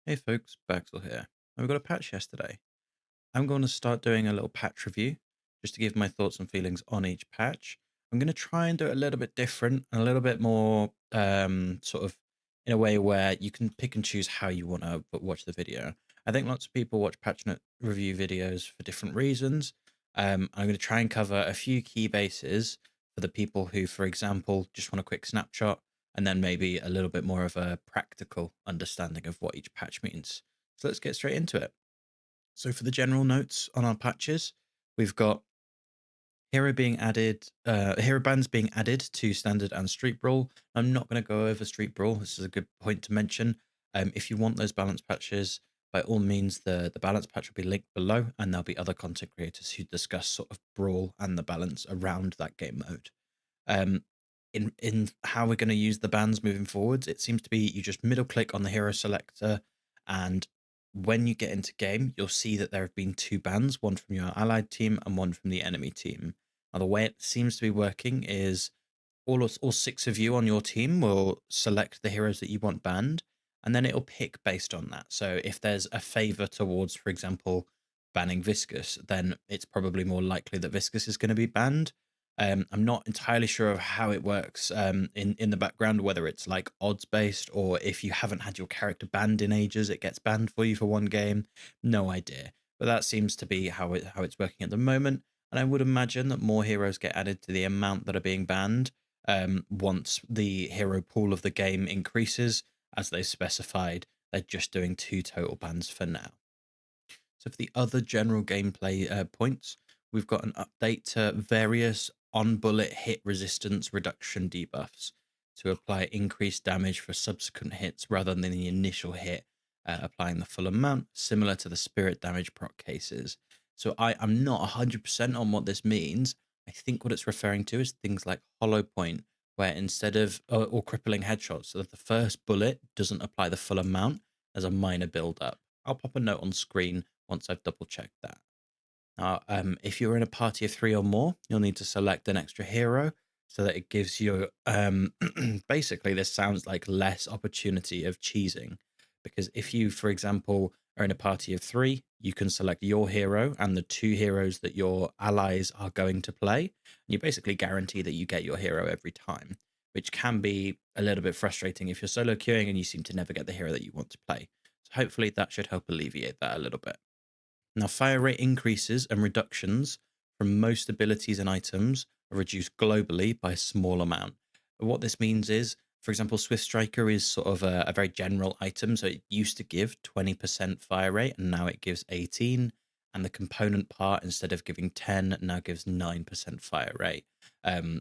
Hey folks, Baxel here. And we got a patch yesterday. I'm going to start doing a little patch review just to give my thoughts and feelings on each patch. I'm going to try and do it a little bit different and a little bit more sort of in a way where you can pick and choose how you want to watch the video. I think lots of people watch patch note review videos for different reasons. I'm going to try and cover a few key bases for the people who, for example, just want a quick snapshot and then maybe a little bit more of a practical understanding of what each patch means. So let's get straight into it. So for the general notes on our patches, we've got hero bands being added to standard and street brawl. I'm not going to go over street brawl. This is a good point to mention. If you want those balance patches, by all means, the balance patch will be linked below, and there'll be other content creators who discuss sort of brawl and the balance around that game mode. Um, in how we're going to use the bands moving forwards, it seems to be you just middle click on the hero selector, and when you get into game, you'll see that there have been two bands, one from your allied team and one from the enemy team. Now, the way it seems to be working is all six of you on your team will select the heroes that you want banned, and then it'll pick based on that. So if there's a favor towards, for example, banning viscous, then it's probably more likely that viscous is going to be banned. I'm not entirely sure of how it works in the background, whether it's like odds based or if you haven't had your character banned in ages, it gets banned for you for one game. No idea, but that seems to be how it's working at the moment. And I would imagine that more heroes get added to the amount that are being banned once the hero pool of the game increases, as they specified. They're just doing 2 total bans for now. So for the other general gameplay points, we've got an update to various on-bullet hit resistance reduction debuffs to apply increased damage for subsequent hits rather than the initial hit, applying the full amount, similar to the spirit damage proc cases. So I'm not 100% on what this means. I think what it's referring to is things like hollow point, where instead of or crippling headshots, so that the first bullet doesn't apply the full amount as a minor build up. I'll pop a note on screen once I've double checked that. Now, if you're in a party of 3 or more, you'll need to select an extra hero so that it gives you, basically, this sounds like less opportunity of cheesing. Because if you, for example, are in a party of 3, you can select your hero and the 2 heroes that your allies are going to play. And you basically guarantee that you get your hero every time, which can be a little bit frustrating if you're solo queuing and you seem to never get the hero that you want to play. So hopefully that should help alleviate that a little bit. Now, fire rate increases and reductions from most abilities and items are reduced globally by a small amount. What this means is, for example, Swift Striker is sort of a very general item. So it used to give 20% fire rate and now it gives 18. And the component part, instead of giving 10, now gives 9% fire rate,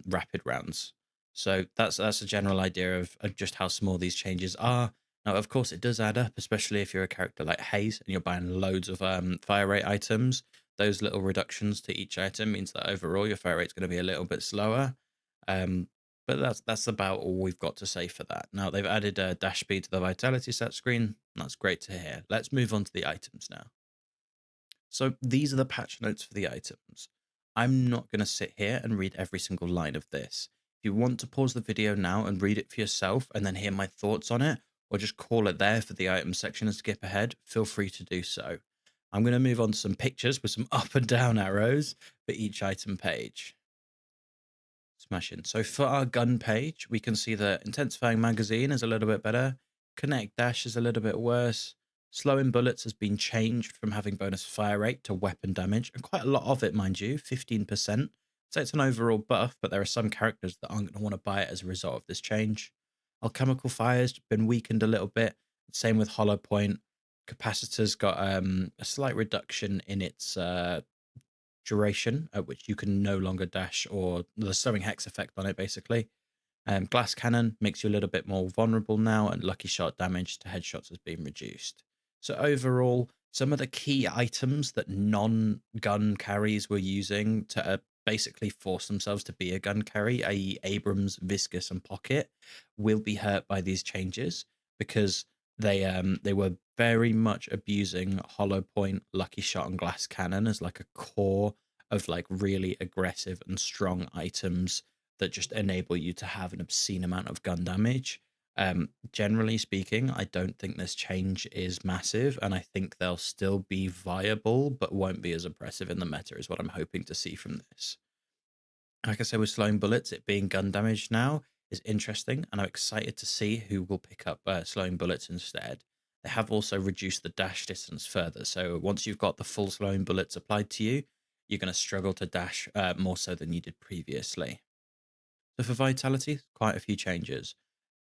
rapid rounds. So that's a general idea of just how small these changes are. Now, of course, it does add up, especially if you're a character like Hayes and you're buying loads of fire rate items. Those little reductions to each item means that overall your fire rate is going to be a little bit slower. But that's about all we've got to say for that. Now, they've added a dash speed to the vitality stat screen. That's great to hear. Let's move on to the items now. So these are the patch notes for the items. I'm not going to sit here and read every single line of this. If you want to pause the video now and read it for yourself and then hear my thoughts on it, or just call it there for the item section and skip ahead, feel free to do so. I'm going to move on to some pictures with some up and down arrows for each item page. Smashing. So for our gun page, we can see that intensifying magazine is a little bit better. Kinetic dash is a little bit worse. Slowing bullets has been changed from having bonus fire rate to weapon damage, and quite a lot of it, mind you, 15%. So it's an overall buff, but there are some characters that aren't going to want to buy it as a result of this change. Alchemical fire's been weakened a little bit. Same with hollow point. Capacitor's got a slight reduction in its duration at which you can no longer dash, or the slowing hex effect on it, basically. Glass cannon makes you a little bit more vulnerable now, and lucky shot damage to headshots has been reduced. So overall, some of the key items that non-gun carries were using to basically force themselves to be a gun carry, i.e. Abrams, Viscous, and Pocket, will be hurt by these changes because they were very much abusing hollow point, lucky shot, and glass cannon as like a core of like really aggressive and strong items that just enable you to have an obscene amount of gun damage. Generally speaking, I don't think this change is massive, and I think they'll still be viable, but won't be as oppressive in the meta, is what I'm hoping to see from this. Like I said, with slowing bullets, it being gun damage now is interesting, and I'm excited to see who will pick up slowing bullets instead. They have also reduced the dash distance further, so once you've got the full slowing bullets applied to you, you're going to struggle to dash more so than you did previously. So for vitality, quite a few changes.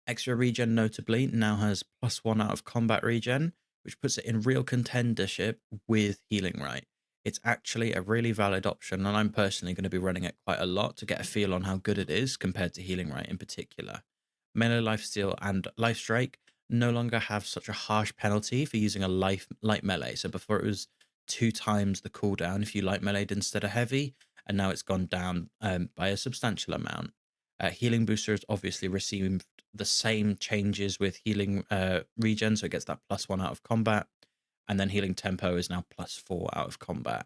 Extra regen, notably, now has +1 out of combat regen, which puts it in real contendership with healing right. It's actually a really valid option, and I'm personally going to be running it quite a lot to get a feel on how good it is compared to healing right in particular. Melee lifesteal and life strike no longer have such a harsh penalty for using a light melee. So before it was 2 times the cooldown if you light meleeed instead of heavy, and now it's gone down by a substantial amount. Healing boosters obviously received the same changes with healing regen, so it gets that +1 out of combat, and then healing tempo is now +4 out of combat.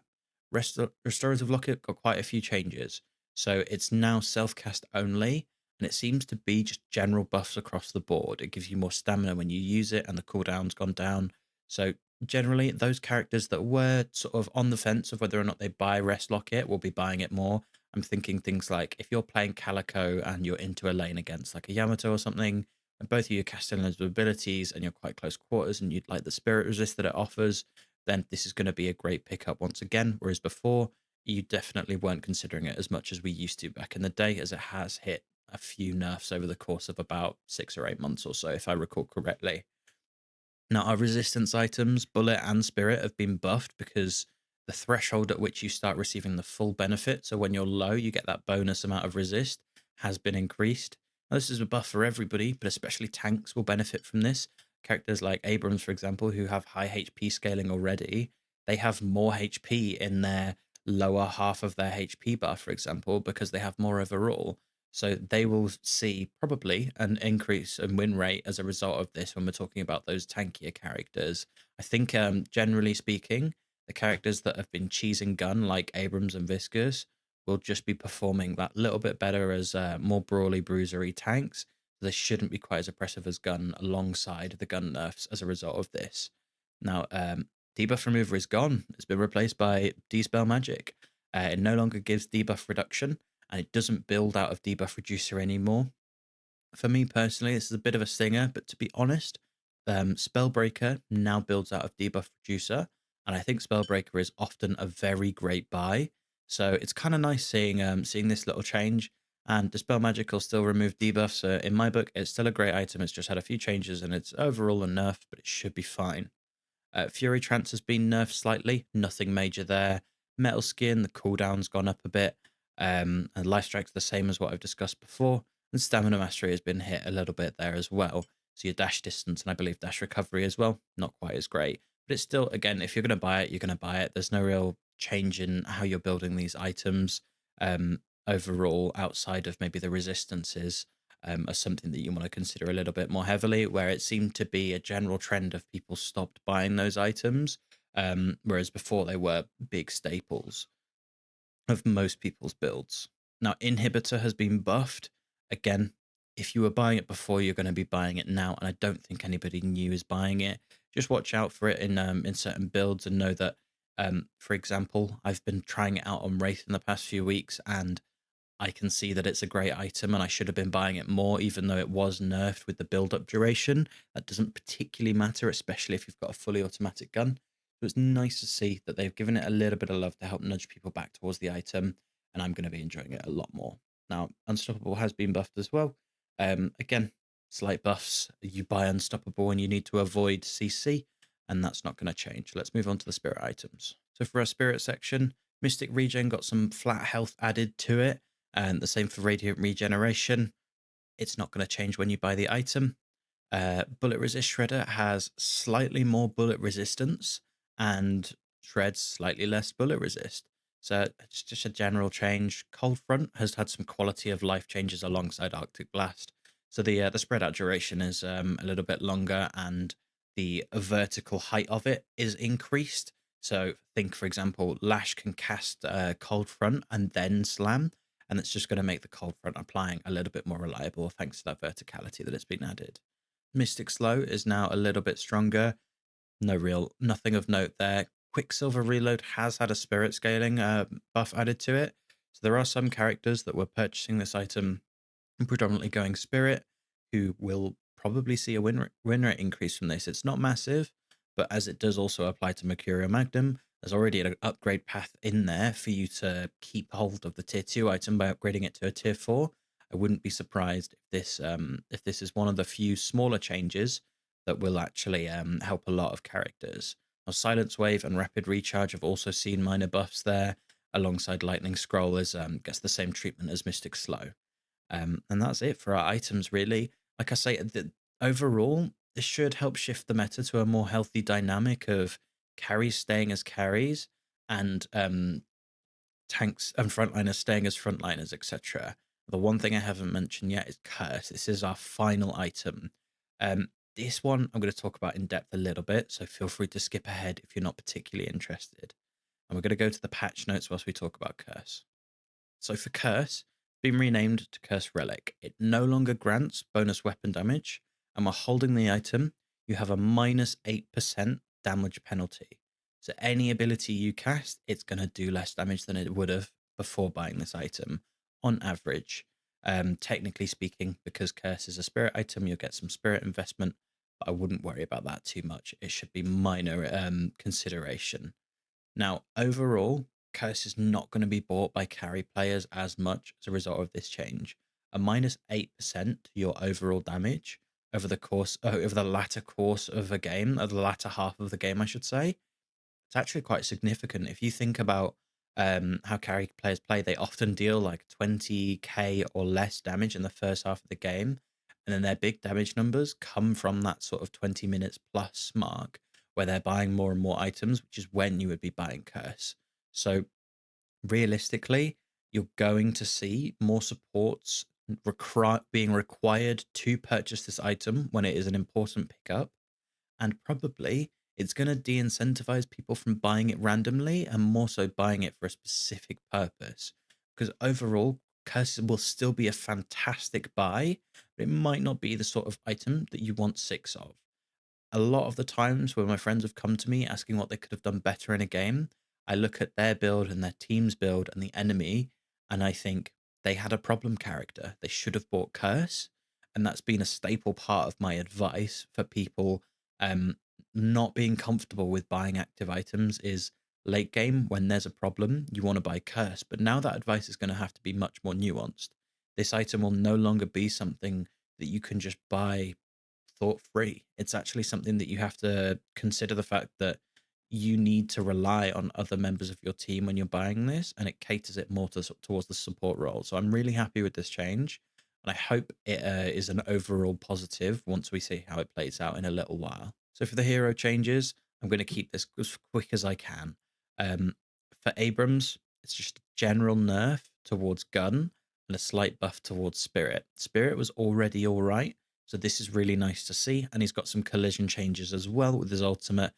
Restorative Locket got quite a few changes, so it's now self-cast only, and it seems to be just general buffs across the board. It gives you more stamina when you use it, and the cooldown's gone down. So generally, those characters that were sort of on the fence of whether or not they buy Rest Locket will be buying it more. I'm thinking things like if you're playing Calico and you're into a lane against like a Yamato or something, and both of you are casting loads of abilities and you're quite close quarters and you'd like the spirit resist that it offers, then this is going to be a great pickup once again. Whereas before, you definitely weren't considering it as much as we used to back in the day, as it has hit a few nerfs over the course of about 6 or 8 months or so, if I recall correctly. Now, our resistance items, bullet and spirit, have been buffed because the threshold at which you start receiving the full benefit, so when you're low, you get that bonus amount of resist, has been increased. Now, this is a buff for everybody, but especially tanks will benefit from this. Characters like Abrams, for example, who have high HP scaling already, they have more HP in their lower half of their HP bar, for example, because they have more overall. So they will see probably an increase in win rate as a result of this when we're talking about those tankier characters. I think, generally speaking, the characters that have been cheesing gun, like Abrams and Viscous, will just be performing that little bit better as more brawly, bruisery tanks. They shouldn't be quite as oppressive as gun alongside the gun nerfs as a result of this. Now, debuff remover is gone. It's been replaced by Dispel Magic. It no longer gives debuff reduction, and it doesn't build out of debuff reducer anymore. For me personally, this is a bit of a stinger, but to be honest, Spellbreaker now builds out of debuff reducer, and I think Spellbreaker is often a very great buy. So it's kind of nice seeing this little change. And Dispel Magic will still remove debuffs. So in my book, it's still a great item. It's just had a few changes, and it's overall a nerf, but it should be fine. Fury Trance has been nerfed slightly, nothing major there. Metal Skin, the cooldown's gone up a bit, and Life Strike's the same as what I've discussed before. And Stamina Mastery has been hit a little bit there as well. So your dash distance and I believe dash recovery as well, not quite as great. But it's still, again, if you're going to buy it, you're going to buy it. There's no real change in how you're building these items overall outside of maybe the resistances as something that you want to consider a little bit more heavily, where it seemed to be a general trend of people stopped buying those items, whereas before they were big staples of most people's builds. Now, Inhibitor has been buffed. Again, if you were buying it before, you're going to be buying it now, and I don't think anybody new is buying it. Just watch out for it in certain builds and know that, for example, I've been trying it out on Wraith in the past few weeks, and I can see that it's a great item and I should have been buying it more, even though it was nerfed with the build-up duration. That doesn't particularly matter, especially if you've got a fully automatic gun. So it's nice to see that they've given it a little bit of love to help nudge people back towards the item, and I'm going to be enjoying it a lot more. Now, Unstoppable has been buffed as well. Again, slight buffs. You buy Unstoppable and you need to avoid CC, and that's not going to change. Let's move on to the spirit items. So for our spirit section, Mystic Regen got some flat health added to it, and the same for Radiant Regeneration. It's not going to change when you buy the item. Bullet Resist Shredder has slightly more bullet resistance and shreds slightly less bullet resist. So it's just a general change. Cold Front has had some quality of life changes alongside Arctic Blast. So the spread out duration is a little bit longer, and the vertical height of it is increased. So think, for example, Lash can cast Cold Front and then slam, and it's just going to make the cold front applying a little bit more reliable thanks to that verticality that it's been added. Mystic Slow is now a little bit stronger. Nothing of note there. Quicksilver Reload has had a spirit scaling buff added to it. So there are some characters that were purchasing this item predominantly going spirit who will probably see a win rate increase from this. It's not massive, but as it does also apply to Mercurial Magnum, there's already an upgrade path in there for you to keep hold of the tier 2 item by upgrading it to a tier 4. I wouldn't be surprised if this is one of the few smaller changes that will actually help a lot of characters. Now, Silence Wave and Rapid Recharge have also seen minor buffs there, alongside Lightning Scroll as gets the same treatment as Mystic Slow. And that's it for our items, really. Like I say, overall, this should help shift the meta to a more healthy dynamic of carries staying as carries and tanks and frontliners staying as frontliners, etc. The one thing I haven't mentioned yet is Curse. This is our final item. This one I'm going to talk about in depth a little bit, so feel free to skip ahead if you're not particularly interested. And we're going to go to the patch notes whilst we talk about Curse. So for Curse, been renamed to Curse Relic. It no longer grants bonus weapon damage, and while holding the item, you have a minus 8% damage penalty. So any ability you cast, it's going to do less damage than it would have before buying this item, on average. Technically speaking, because Curse is a spirit item, you'll get some spirit investment, but I wouldn't worry about that too much. It should be minor consideration. Now, overall, Curse is not going to be bought by carry players as much as a result of this change. A minus 8% to your overall damage over the latter course of a game, or the latter half of the game, I should say. It's actually quite significant. If you think about how carry players play, they often deal like 20k or less damage in the first half of the game, and then their big damage numbers come from that sort of 20 minutes plus mark where they're buying more and more items, which is when you would be buying Curse. So realistically, you're going to see more supports being required to purchase this item when it is an important pickup, and probably it's going to de-incentivize people from buying it randomly and more so buying it for a specific purpose. Because overall, Curses will still be a fantastic buy, but it might not be the sort of item that you want 6 of. A lot of the times when my friends have come to me asking what they could have done better in a game, I look at their build and their team's build and the enemy, and I think they had a problem character. They should have bought Curse. And that's been a staple part of my advice for people not being comfortable with buying active items is late game when there's a problem, you want to buy Curse. But now that advice is going to have to be much more nuanced. This item will no longer be something that you can just buy thought free. It's actually something that you have to consider the fact that you need to rely on other members of your team when you're buying this, and it caters it more towards the support role. So I'm really happy with this change, and I hope it is an overall positive once we see how it plays out in a little while. So for the hero changes, I'm going to keep this as quick as I can. For Abrams, it's just a general nerf towards gun and a slight buff towards spirit. Spirit was already all right, so this is really nice to see, and he's got some collision changes as well with his ultimate,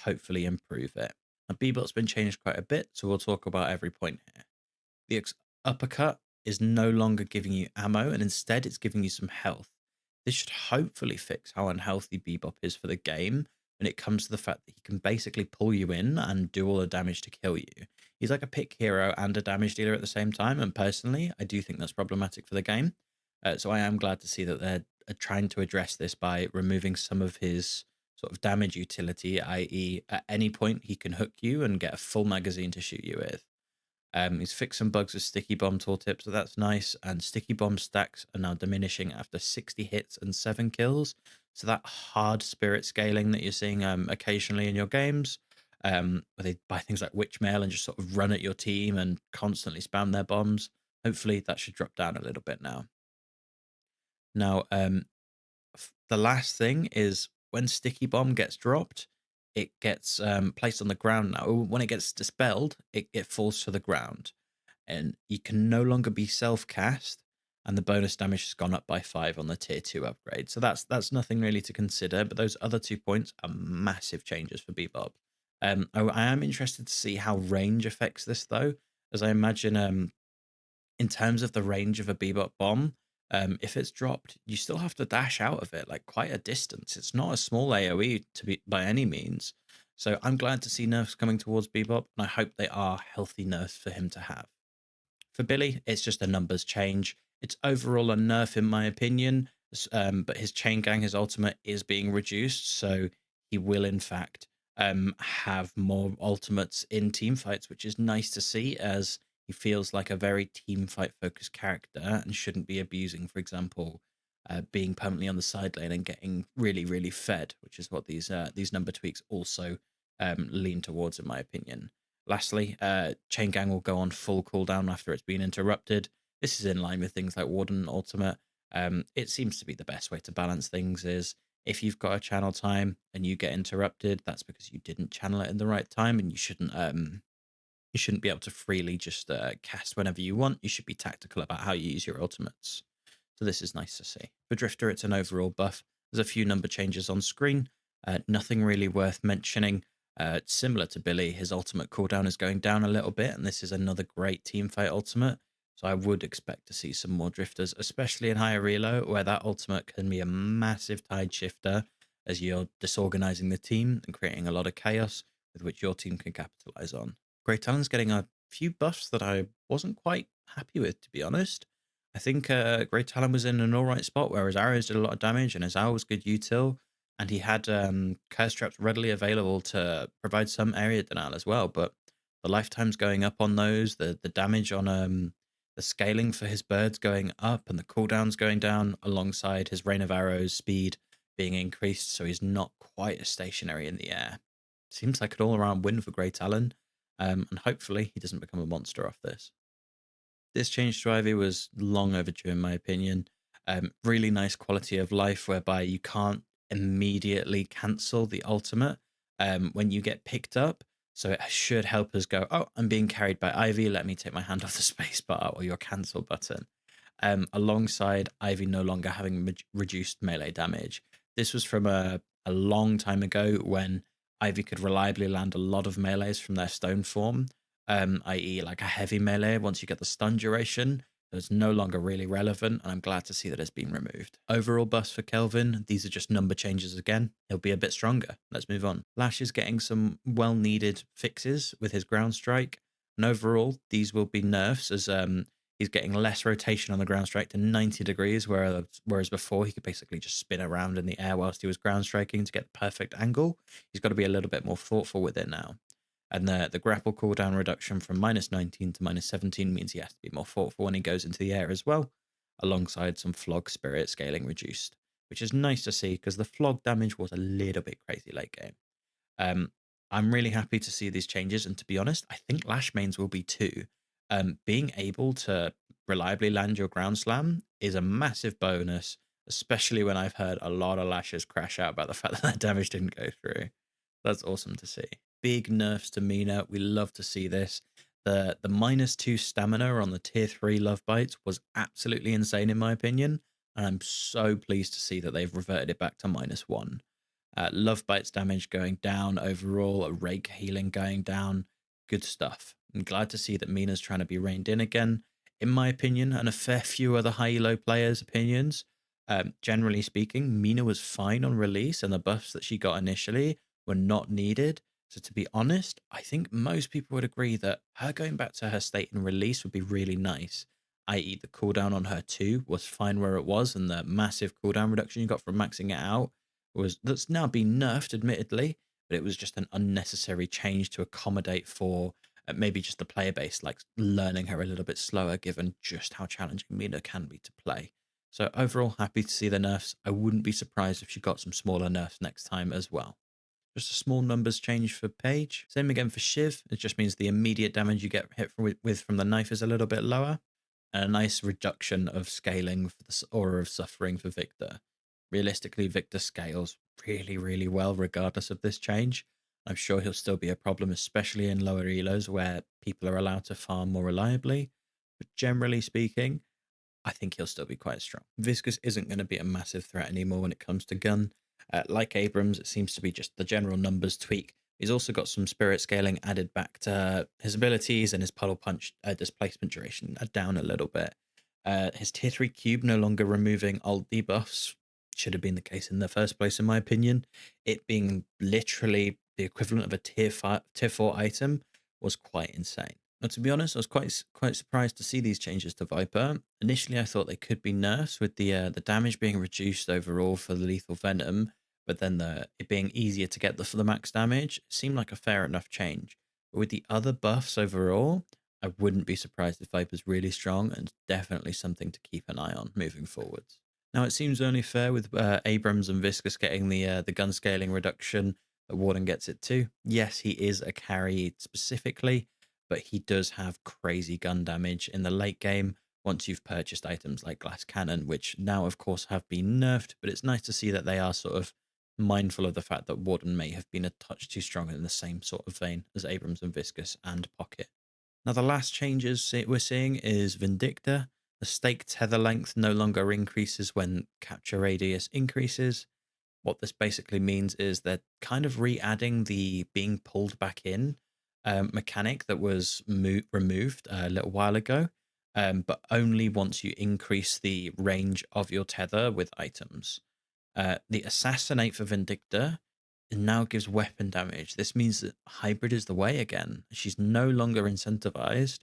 hopefully improve it. Now, bebop's been changed quite a bit, so we'll talk about every point here. The uppercut is no longer giving you ammo, and instead it's giving you some health. This should hopefully fix how unhealthy bebop is for the game when it comes to the fact that he can basically pull you in and do all the damage to kill you. He's like a pick hero and a damage dealer at the same time, and personally, I do think that's problematic for the game. So I am glad to see that they're trying to address this by removing some of his sort of damage utility, i.e., at any point he can hook you and get a full magazine to shoot you with. He's fixed some bugs with sticky bomb tooltip, so that's nice. And sticky bomb stacks are now diminishing after 60 hits and 7 kills. So that hard spirit scaling that you're seeing occasionally in your games, where they buy things like witchmail and just sort of run at your team and constantly spam their bombs. Hopefully that should drop down a little bit now. Now, the last thing is when sticky bomb gets dropped, it gets placed on the ground now. When it gets dispelled, it falls to the ground, and you can no longer be self-cast, and the bonus damage has gone up by 5 on the tier 2 upgrade. So that's nothing really to consider, but those other 2 points are massive changes for bebop. I am interested to see how range affects this, though, as I imagine In terms of the range of a bebop bomb, if it's dropped, you still have to dash out of it like quite a distance. It's not a small AoE to be by any means. So I'm glad to see nerfs coming towards bebop, and I hope they are healthy nerfs for him to have. For Billy, it's just a numbers change. It's overall a nerf in my opinion, but his chain gang, his ultimate, is being reduced, so he will in fact have more ultimates in team fights, which is nice to see, as he feels like a very team fight focused character and shouldn't be abusing, for example, being permanently on the side lane and getting really fed, which is what these number tweaks also lean towards, in my opinion. Lastly, Chain Gang will go on full cooldown after it's been interrupted. This is in line with things like Warden Ultimate. It seems to be the best way to balance things is if you've got a channel time and you get interrupted, that's because you didn't channel it in the right time, and you shouldn't be able to freely just cast whenever you want. You should be tactical about how you use your ultimates. So this is nice to see. For Drifter, it's an overall buff. There's a few number changes on screen. Nothing really worth mentioning. Similar to Billy, his ultimate cooldown is going down a little bit, and this is another great teamfight ultimate. So I would expect to see some more Drifters, especially in higher relo, where that ultimate can be a massive tide shifter as you're disorganizing the team and creating a lot of chaos with which your team can capitalize on. Great Talon's getting a few buffs that I wasn't quite happy with, to be honest. I think Great Talon was in an alright spot where his arrows did a lot of damage and his owl was good util, and he had curse traps readily available to provide some area denial as well. But the lifetime's going up on those, the damage on the scaling for his birds going up, and the cooldowns going down alongside his rain of arrows speed being increased, so he's not quite as stationary in the air. Seems like an all-around win for Great Talon, and hopefully he doesn't become a monster off this. This change to Ivy was long overdue, in my opinion. Really nice quality of life whereby you can't immediately cancel the ultimate when you get picked up. So it should help us go, oh, I'm being carried by Ivy. Let me take my hand off the space bar or your cancel button. Alongside Ivy no longer having reduced melee damage. This was from a long time ago when Ivy could reliably land a lot of melees from their stone form, i.e. like a heavy melee once you get the stun duration. It's no longer really relevant, and I'm glad to see that it's been removed. Overall buffs for Kelvin, these are just number changes again. He'll be a bit stronger. Let's move on. Lash is getting some well-needed fixes with his ground strike, and overall, these will be nerfs as he's getting less rotation on the ground strike to 90 degrees, whereas before he could basically just spin around in the air whilst he was ground striking to get the perfect angle. He's got to be a little bit more thoughtful with it now. And the grapple cooldown reduction from -19 to -17 means he has to be more thoughtful when he goes into the air as well, alongside some flog spirit scaling reduced, which is nice to see because the flog damage was a little bit crazy late game. I'm really happy to see these changes, and to be honest, I think Lash mains will be too. Being able to reliably land your ground slam is a massive bonus, especially when I've heard a lot of Lashes crash out about the fact that their damage didn't go through. That's awesome to see. Big nerfs to Mina. We love to see this. The -2 stamina on the tier 3 love bites was absolutely insane in my opinion, and I'm so pleased to see that they've reverted it back to -1. Love bites damage going down overall, a rake healing going down. Good stuff. I'm glad to see that Mina's trying to be reined in again. In my opinion, and a fair few other high-elo players' opinions, generally speaking, Mina was fine on release, and the buffs that she got initially were not needed. So to be honest, I think most people would agree that her going back to her state in release would be really nice, i.e. the cooldown on her 2 was fine where it was, and the massive cooldown reduction you got from maxing it out that's now been nerfed, admittedly, but it was just an unnecessary change to accommodate for maybe just the player base, like learning her a little bit slower, given just how challenging Mina can be to play. So overall, happy to see the nerfs. I wouldn't be surprised if she got some smaller nerfs next time as well. Just a small numbers change for Paige. Same again for Shiv. It just means the immediate damage you get hit with from the knife is a little bit lower. And a nice reduction of scaling for the Aura of Suffering for Victor. Realistically, Victor scales really well regardless of this change. I'm sure he'll still be a problem, especially in lower elos where people are allowed to farm more reliably. But generally speaking, I think he'll still be quite strong. Viscous isn't going to be a massive threat anymore when it comes to gun. Like Abrams, it seems to be just the general numbers tweak, He's also got some spirit scaling added back to his abilities, and his puddle punch displacement duration down a little bit. His tier 3 cube no longer removing old debuffs. Should have been the case in the first place, in my opinion. It being literally the equivalent of a tier 4 item was quite insane. Now, to be honest, I was quite surprised to see these changes to Viper. Initially, I thought they could be nerfs with the damage being reduced overall for the lethal venom, but then it being easier to get for the max damage seemed like a fair enough change. But with the other buffs overall, I wouldn't be surprised if Viper's really strong, and definitely something to keep an eye on moving forwards. Now, it seems only fair with Abrams and Viscous getting the gun scaling reduction that Warden gets it too. Yes, he is a carry specifically, but he does have crazy gun damage in the late game once you've purchased items like glass cannon, which now, of course, have been nerfed, but it's nice to see that they are sort of mindful of the fact that Warden may have been a touch too strong in the same sort of vein as Abrams and Viscous and Pocket. Now, the last changes we're seeing is Vindicta. The stake tether length no longer increases when capture radius increases. What this basically means is they're kind of re-adding the being pulled back in mechanic that was removed a little while ago, but only once you increase the range of your tether with items. The assassinate for Vindicta now gives weapon damage. This means that hybrid is the way again. She's no longer incentivized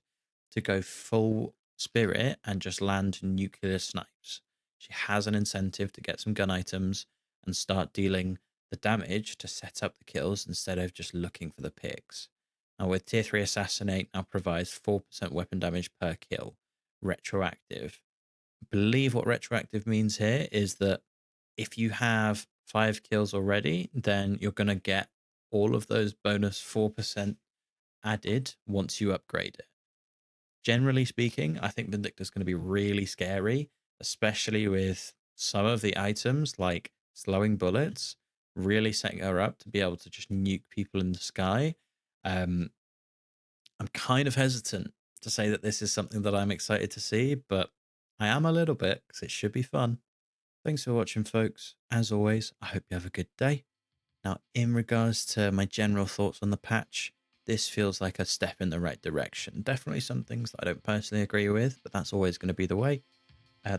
to go full spirit and just land nuclear snipes. She has an incentive to get some gun items and start dealing the damage to set up the kills instead of just looking for the picks. Now, with tier 3 assassinate now provides 4% weapon damage per kill, retroactive. I believe what retroactive means here is that if you have 5 kills already, then you're going to get all of those bonus 4% added once you upgrade it. Generally speaking, I think Vindicta is going to be really scary, especially with some of the items like slowing bullets, really setting her up to be able to just nuke people in the sky. I'm kind of hesitant to say that this is something that I'm excited to see, but I am a little bit because it should be fun. Thanks for watching, folks. As always, I hope you have a good day. Now, in regards to my general thoughts on the patch, this feels like a step in the right direction. Definitely some things that I don't personally agree with, but that's always going to be the way.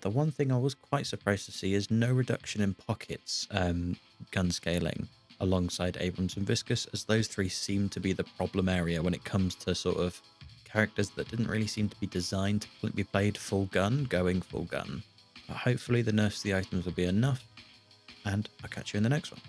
The one thing I was quite surprised to see is no reduction in Pocket's gun scaling alongside Abrams and Viscous, as those three seem to be the problem area when it comes to sort of characters that didn't really seem to be designed to be played full gun, going full gun. But hopefully the nerfs to the items will be enough, and I'll catch you in the next one.